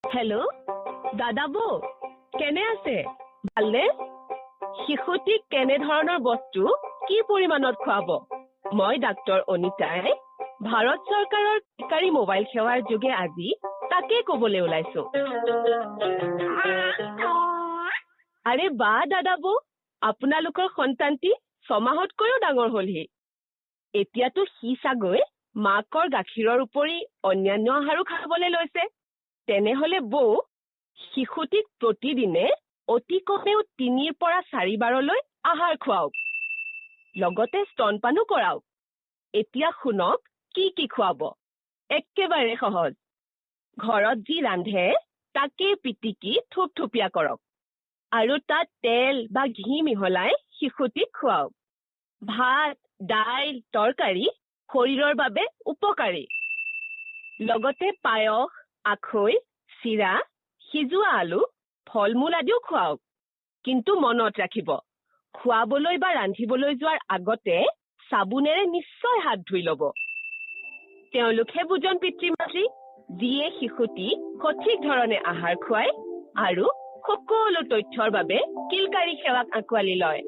hello' দাদা বৌ কেনে আছে ভালনে শিশুটিক কেনে ধৰণৰ বস্তু কি পৰিমাণত খুৱাব মই ডাক্তৰ অনিতাই ভাৰত চৰকাৰৰ চৰকাৰী মোবাইল সেৱাৰ যোগে আজি তাকে ক'বলৈ ওলাইছো আৰে বা দাদা বৌ আপোনালোকৰ সন্তানটি 6 মাহতকৈও ডাঙৰ হ'লহি এতিয়াতো সি চাগৈ মাকৰ গাখীৰৰ উপৰি অন্যান্য আহাৰো খাবলৈ লৈছে তেনেহলে বৌ শিশুটিক প্ৰতিদিনে অতি কমেও 3 পৰা 4 বাৰলৈ আহাৰ খুৱাওক লগতে স্তনপানো কৰাওক এতিয়া শুনক কি খুৱাব একেবাৰে সহজ ঘৰত যি ৰান্ধে তাকে পিটিকি থুপথুপীয়া কৰক আৰু তাত তেল বা ঘি মিহলাই শিশুটিক খুৱাওক ভাত দাইল তৰকাৰী শৰীৰৰ বাবে উপকাৰী লগতে পায়স আখৈ চিৰা সিজোৱা আলু ফলমূল আদিও খুৱাওক কিন্তু মনত ৰাখিব খুৱাবলৈ বা ৰান্ধিবলৈ যোৱাৰ আগতে সাবুনেৰে নিশ্চয় হাত ধুই ল'ব তেওঁলোকে বুজন পিতৃ-মাতৃ যিয়ে শিশুটি সঠিক ধৰণে আহাৰ খুৱায় আৰু সকলো তথ্যৰ বাবে কিলকাৰী সেৱাক আঁকোৱালি লয়